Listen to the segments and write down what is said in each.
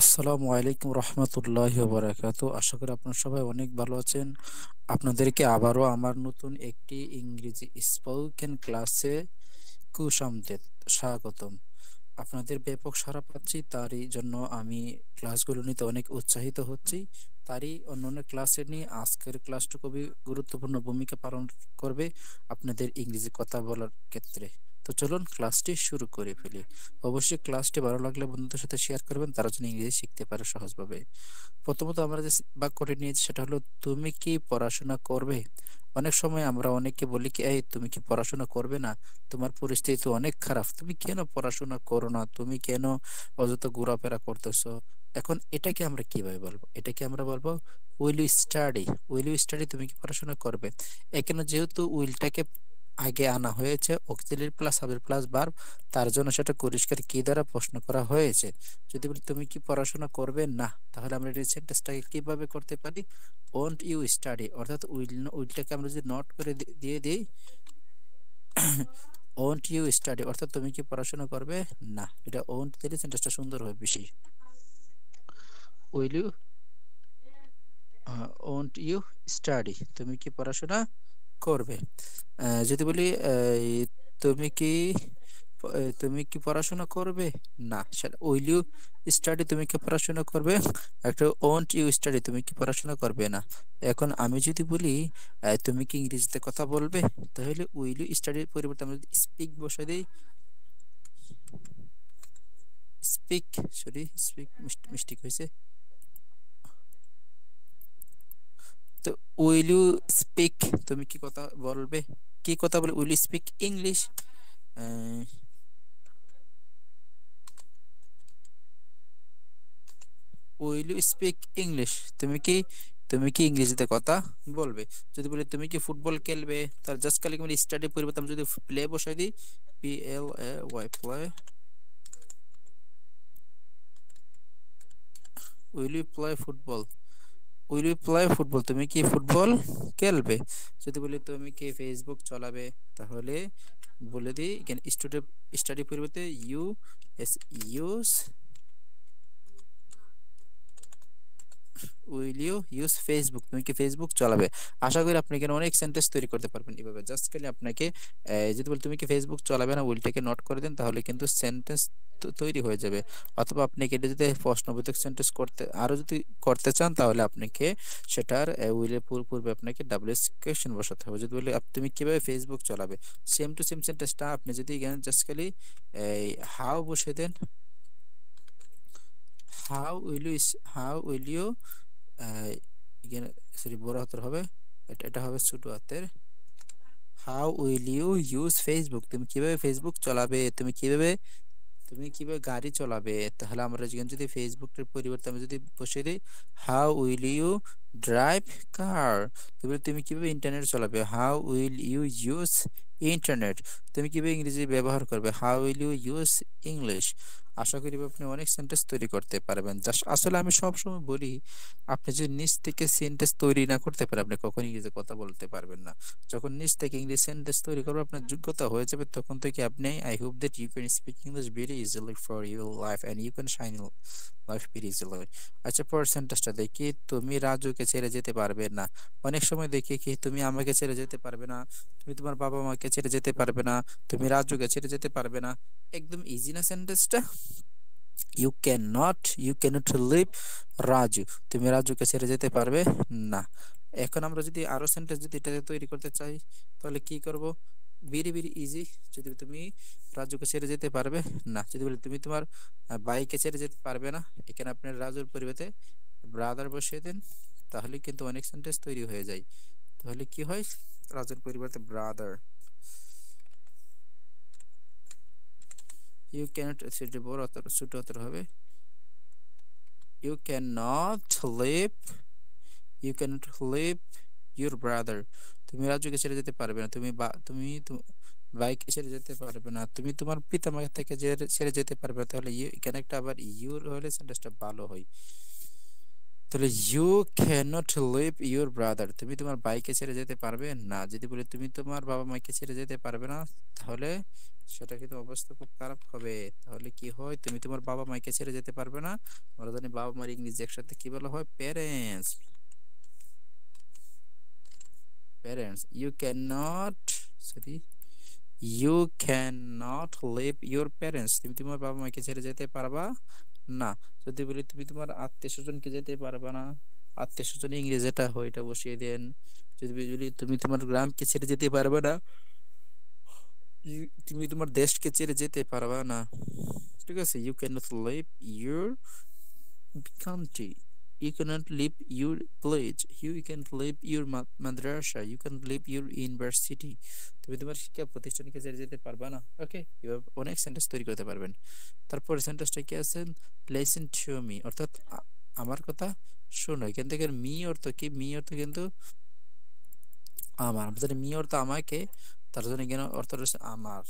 আসসালামু আলাইকুম রহমতুল্লাহি ওয়া বারাকাতুহু। আশা করি আপনারা সবাই অনেক ভালো আছেন। আপনাদেরকে আবারও আমার নতুন একটি ইংরেজি স্পোকেন ক্লাসে কুশামতেদ, স্বাগতম। আপনাদের ব্যাপক সাড়া পাচ্ছি, তারই জন্য আমি ক্লাসগুলো নিতে অনেক উৎসাহিত হচ্ছি। তারই অন্যান্য ক্লাসে নিয়ে আজকের ক্লাসটা খুবই গুরুত্বপূর্ণ ভূমিকা পালন করবে আপনাদের ইংরেজি কথা বলার ক্ষেত্রে। তো চলুন ক্লাসটি শুরু করে ফেলি। অবশ্যই ক্লাসটি ভালো লাগলে বন্ধুদের সাথে শেয়ার করবেন, তারা যেন ইংরেজি শিখতে পারে সহজভাবে। প্রথমত আমরা যে বাক্যটি নিয়েছি সেটা হলো, তুমি কি পড়াশোনা করবে? অনেক সময় আমরা অনেককে বলি কি, এই তুমি কি পড়াশোনা করবে না? তোমার পরিস্থিতি তো অনেক খারাপ, তুমি কেন পড়াশোনা করো না? তুমি কেন অযথা ঘোরাফেরা করতেছো? এখন এটাকে আমরা কিভাবে বলবো? এটাকে আমরা বলবো will you study. Will you study, তুমি কি পড়াশোনা করবে? এখানে যেহেতু উইলটাকে আগে আনা হয়েছে auxiliary plus subject plus verb, তার জন্য সেটা পরিষ্কার কি দ্বারা প্রশ্ন করা হয়েছে। যদি বলি তুমি কি পড়াশোনা করবে না, তাহলে আমরা এই সেন্টেন্সটাকে কিভাবে করতে পারি? ওন্ট ইউ স্টাডি, অর্থাৎ উইলটাকে আমরা যদি নট করে দিয়ে দিই ওন্ট ইউ স্টাডি, অর্থাৎ তুমি কি পড়াশোনা করবে না, এটা ওন্ট দিলে সেন্টেন্সটা সুন্দর হবে বেশি। Will you, won't you study, তুমি কি পড়াশোনা করবে। যদি বলি তুমি কি তুমি কি পড়াশোনা করবে না, সেটা উইল ইউ স্টাডি, তুমি কি পড়াশোনা করবে। একটা ওন্ট ইউ স্টাডি, তুমি কি পড়াশোনা করবে না। এখন আমি যদি বলি তুমি কি ইংরেজিতে কথা বলবে, তাহলে উইল ইউ স্টাডির পরিবর্তে আমরা যদি স্পিক বসাই দিই, স্পিক, সরি স্পিক মিস্টেক হয়েছে। তো উইল ইউ স্পিক, তুমি কি কথা বলবে, কি কথা বলে, will you speak English. Will you speak English, তুমি কি ইংরেজিতে কথা বলবে। যদি বলি তুমি কি ফুটবল খেলবে, তার জাস্ট খালি আমি স্টাডি পরিবর্তে আমি যদি প্লে বসাই দিই, PLAY, play, will you play football, will you play football, তুমি কি ফুটবল খেলবে। যদি বলি তুমি কি ফেসবুক চালাবে, তাহলে বলে দিই এখানে স্টাডি পরিবর্তে U S use, will you use Facebook, তুমি কি ফেসবুক চালাবে। আশা করি আপনি এখানে অনেক সেন্টেন্স তৈরি করতে পারবেন এভাবে। জাস্ট খালি আপনাকে যদি বলি তুমি কি ফেসবুক চালাবে না, উইলটাকে নোট করে দেন, তাহলে কিন্তু সেন্টেন্স তৈরি হয়ে যাবে। অথবা আপনি এটা যদি প্রশ্নবোধক সেন্টেন্স করতে আরো যদি করতে চান, তাহলে আপনাকে সেটার উইলের পূর্বে আপনাকে ডাব্লিউএস কোয়েশ্চেন বসাতে হবে। যদি বলি তুমি কিভাবে ফেসবুক চালাবে, সেম টু সেম সেন্টেন্সটা আপনি যদি এখানে জাস্ট খালি হাউ বসে দেন, হাউ উইল ইউ এখানে সরি বড় হাতের হবে, এটা হবে ছোট হাতের। How will you use Facebook, তুমি কিভাবে ফেসবুক চালাবে, তুমি কিভাবে গাড়ি চালাবে। তাহলে আমরা যেখানে যদি ফেসবুকের পরিবর্তে আমি যদি বসে দিই how will you drive car, তুমি কিভাবে ইন্টারনেট চালাবে। How will you use internet, তুমি কিভাবে ইংরেজি ব্যবহার করবে। How will you use English. আশা করি আপনি অনেক সেন্টেন্স তৈরি করতে পারবেন। জাস্ট আসলে আমি সবসময় বলি, আপনি যদি নিজ থেকে সেন্টেন্স তৈরি না করতে পারেন, আপনি কখনই ইংরেজি কথা বলতে পারবেন না। যখন নিজ থেকে ইংলিশ সেন্টেন্স তৈরি করবে, আপনার যোগ্যতা হয়ে যাবে, তখন থেকে আপনি, I hope that you can speak English very easily for your life and you can shine life very easily. আচ্ছা, পরের সেন্টেন্সটা দেখি, তুমি রাজুকে ছেড়ে যেতে পারবে না। অনেক সময় দেখি কি, তুমি আমাকে ছেড়ে যেতে পারবে না, তুমি তোমার বাবা মাকে ছেড়ে যেতে পারবে না, তুমি রাজুকে ছেড়ে যেতে পারবে না। একদম ইজি না সেন্টেন্সটা। ইউ ক্যানট লিভ রাজু, তুমি রাজুকে ছেড়ে যেতে পারবে না। এখন আমরা যদি আরো সেন্টেন্স যদি এটাতে তৈরি করতে চাই, তাহলে কি করব? Very very easy. যদি তুমি রাজুকে ছেড়ে যেতে পারবে না, যদি বলি তুমি তোমার বাইকে ছেড়ে যেতে পারবে না, এখানে আপনার রাজুর পরিবর্তে ব্রাদার বসিয়ে দেন, তাহলে কিন্তু অনেক সেন্টেন্স তৈরি হয়ে যায়। তাহলে কি হয়, রাজুর পরিবর্তে ব্রাদার। ইউ ক্যানট, সেটি বড় হাতের ছোট হাতের হবে, you can not leave, you cannot leave your brother, তুমি রাজুকে ছেড়ে যেতে পারবে না, ভাইকে ছেড়ে যেতে পারবে না, তুমি তোমার পিতামাতা থেকে ছেড়ে যেতে পারবে না। তাহলে এখানে একটা আবার ইউর হলে সেন্টেন্সটা ভালো হয়। তাহলে you cannot leave your brother, তুমি তোমার ভাইকে ছেড়ে যেতে পারবে না। যদি বলি তুমি তোমার বাবা মাকে ছেড়ে যেতে পারবে না, তাহলে সেটা কিন্তু অবস্থা খুব খারাপ হবে। তাহলে কি হয়, তুমি তোমার বাবা মাকে ছেড়ে যেতে পারবে না। আমরা জানি বাবা মার ইংরেজি একসাথে কি বলা হয়, parents. Parents, you can not, sorry, you can not leave your parents, তুমি তোমার বাবা মাকে ছেড়ে যেতে পারবা না। যদি বলি তুমি তোমার আত্মীয় স্বজনকে যেতে পারবা না, আত্মীয় স্বজন ইংরেজি যেটা হয় এটা বসিয়ে দেন। যদি বলি তুমি তোমার গ্রামকে ছেড়ে যেতে পারবে না, তুমি তোমার দেশকে ছেড়ে যেতে পারবা না। ঠিক আছে, you can not leave your country, you cannot leave your village, you can leave your madrasa, you can leave your university, তুমি তোমার শিক্ষা প্রতিষ্ঠানকে ছেড়ে যেতে পারবা না। ওকে, এভাবে অনেক সেন্টেন্স তৈরি করতে পারবেন। তারপর সেন্টেন্সটা কি আছে, লিসেন টু মি, অর্থাৎ আমার কথা শোনো। এখান থেকে মি অর্থ কি, মি অর্থ কিন্তু আমার, আমাদের মি অর্থ আমাকে, তার জন্য এখানে অর্থ রয়েছে আমার।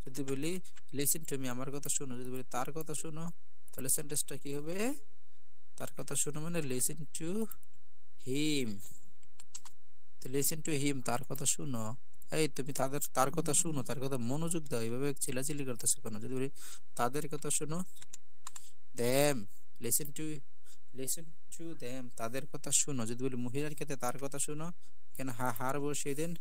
যদি বলি লিসেন টু মি, আমার কথা শোনো, যদি বলি তার কথা শোনো, তাহলে সেন্টেন্সটা কি হবে, তার কথা শোনো মানে লিসেন টু হিম। তো লিসেন টু হিম, তার কথা শুনো। এই তুমি তার কথা শুনো, তার কথা মনোযোগ দাও, এইভাবে চিল্লাচিল্লি করতেছো কেন। যদি বলি তাদের কথা শুনো, them, listen to, listen to them, তাদের কথা শুনো। যদি বলি মহিলার ক্ষেত্রে তার কথা শুনো, এখানে হার বসিয়ে দেন,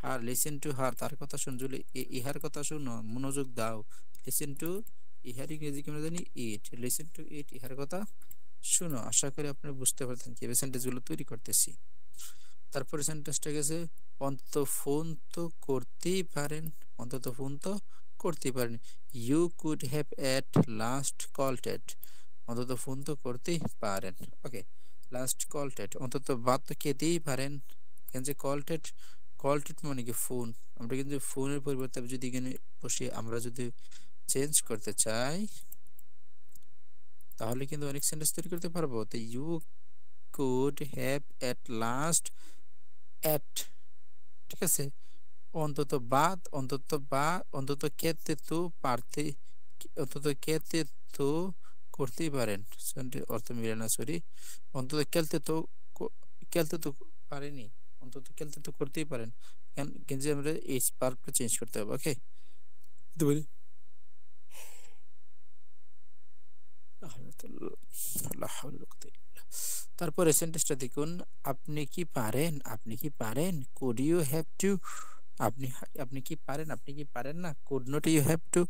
হার, লিসেন টু হার, তার কথা শুনো। যদি ইহার কথা শুনো, মনোযোগ দাও, লিসেন টু ইহার ইংরেজি কেমন জানি, ইট, লিসেন টু ইট, ইহার কথা শুনো। আশা করি আপনি বুঝতে পারছেন কিভাবে সেন্টেন্সগুলো তৈরি করতেছি। তারপরে সেন্টেন্সটা গেছে, অন্তত ফোন তো করতেই পারেন, অন্তত ফোন তো করতেই পারেন। You could have at last called, অন্তত ফোন তো করতেই পারেন। ওকে, লাস্ট কলটেড, অন্তত ভাত তো খেতেই পারেন। এখানে যে কলটেড, কলটেড মানে কি ফোন। আমরা কিন্তু ফোনের পরিবর্তে যদি এখানে বসে আমরা যদি চেঞ্জ করতে চাই, তাহলে কিন্তু অনেক সেন্টেন্স তৈরি করতে পারবো। তো you could have at last at, ঠিক আছে, অন্তত বাদ, অন্তত বা, অন্তত খেতে তো পারতে, অন্তত খেতে তো করতেই পারেন, অর্থ মিলে না, সরি, অন্তত খেলতে তো খেলতে তো পারেনি, অন্তত খেলতে তো করতেই পারেন। কিন্তু আমরা এই ভার্বটা চেঞ্জ করতে হবে। ওকে, তারপরে সেন্টেন্সটা দেখুন, আপনি কি পারেন, আপনি কি পারেন, কুড ইউ হ্যাভ টু, আপনি আপনি কি পারেন, আপনি কি পারেন না, could not you have to.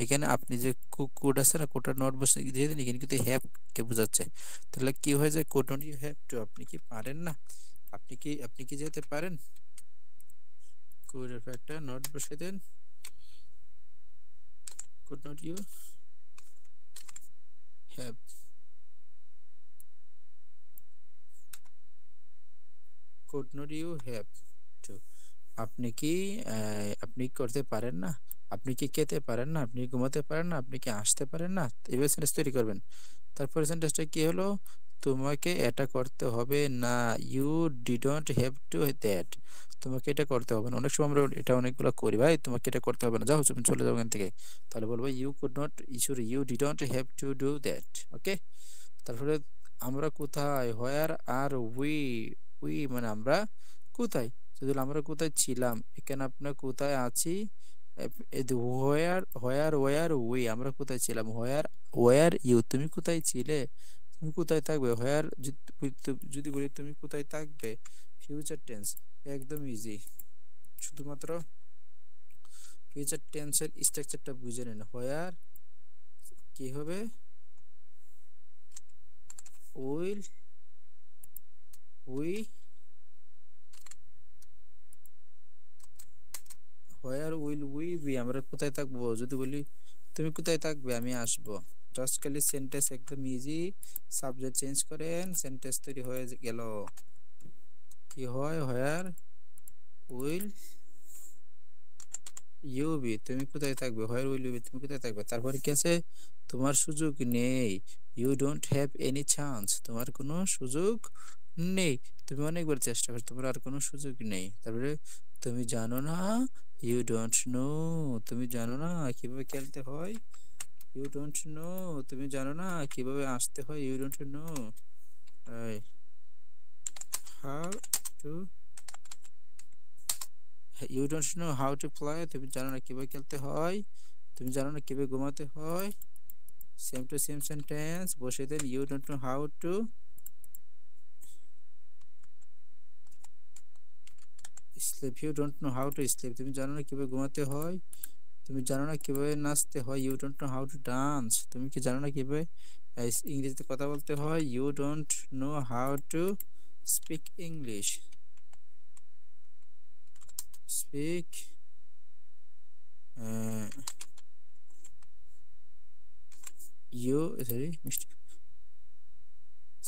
এখানে আপনি যে কুড আছে না, কোডটা নট বসে দিয়ে দিন, এখানে কিন্তু হ্যাভ কে বোঝাচ্ছে। তাহলে কি হয়ে যায়, could not you have to, আপনি কি পারেন না, আপনি কি যেতে পারেন, কুড এর একটা নট বসে দেন, could not you have, could not you have to, আপনি কি আপনি করতে পারেন না, আপনি কি খেতে পারেন না, আপনি ঘুমাতে পারেন না, আপনি কি আসতে পারেন না, এইভাবে সেন্টেন্স তৈরি করবেন। তারপরে সেন্টেন্সটা কি হলো, তোমাকে এটা করতে হবে না, you didn't have to that, তোমাকে এটা করতে হবে না। অনেক সময় আমরা এটা অনেকগুলো করি, ভাই তোমাকে এটা করতে হবে না, যাও তুমি চলে যাও এখান থেকে। তাহলে বলবো you could not, you didn't have to do that. Okay, তারপরে আমরা কোথায়, হোয়ার আর উই, উই মানে আমরা কোথায়, যদি আমরা কোথায় ছিলাম, এখানে আপনার কোথায় আছি, হোয়ার, হোয়ার উই, আমরা কোথায় ছিলাম, হোয়ার, ওয়ার ইউ, তুমি কোথায় ছিলে, তুমি কোথায় থাকবে, হোয়ার, যদি বলি তুমি কোথায় থাকবে, ফিউচার টেন্স, একদম ইজি। শুধুমাত্র ফিউচার টেন্সের স্ট্রাকচারটা বুঝে নেন। হোয়ার কি হবে, will we, where will we be, আমরা কোথায় থাকবো, যদি বলি তুমি কোথায় থাকবে, আমি আসবো। জাস্ট খালি সেন্টেন্স একদম ইজি, সাবজেক্ট চেঞ্জ করেন, সেন্টেন্স তৈরি হয়ে গেল। কি হয়, হোয়ার উইল ইউ বি, তুমি কোথায় থাকবে, হোয়ার উইল ইউ বি, তুমি কোথায় থাকবে। তারপরে কি আছে, তোমার সুযোগ নেই, you don't have any chance, তোমার কোনো সুযোগ নেই, তুমি অনেকবার চেষ্টা করছো, তোমার আর কোনো সুযোগ নেই। তারপরে তুমি জানো না, ইউ ডোন্ট নো, তুমি জানো না কিভাবে খেলতে হয়, ইউ ডোন্ট নো, তুমি জানো না কিভাবে আসতে হয়, ইউ ডোন্ট নো। এই, how to you don't know how to play, তুমি জানো না কিভাবে খেলতে হয়, তুমি জানো না কিভাবে ঘুমাতে হয়। সেম টু সেম সেন্টেন্স বসে দেন, you don't know how to sleep, you don't know how to sleep, তুমি জানো না কিভাবে ঘুমাতে হয়, তুমি জানো না কিভাবে নাচতে হয়, you don't know how to dance, তুমি কি জানো না কিভাবে ইংরেজিতে কথা বলতে হয়, you don't know how to speak English, speak you sorry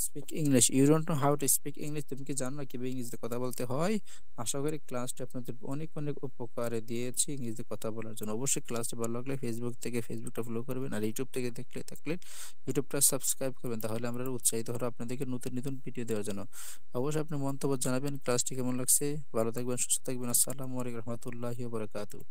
speak English, you don't know how to speak English, তুমি কি জানো না কিভাবে ইংরেজিতে কথা বলতে হয়। আশা করি ক্লাসটা আপনাদের অনেক অনেক উপকারে দিয়েছি ইংরেজিতে কথা বলার জন্য। অবশ্যই ক্লাসটা ভালো লাগলে ফেসবুক থেকে ফেসবুকটা ফলো করবেন, আর ইউটিউব থেকে দেখলে থাকলে ইউটিউবটা সাবস্ক্রাইব করবেন, তাহলে আমরা উৎসাহিত হবো আপনাদেরকে নতুন নতুন ভিডিও দেওয়ার জন্য। অবশ্যই আপনি মন্তব্য জানাবেন ক্লাসটি কেমন লাগছে। ভালো থাকবেন, সুস্থ থাকবেন। আসসালামু আলাইকুম রহমতুল্লাহি ওয়া বারাকাতুহু।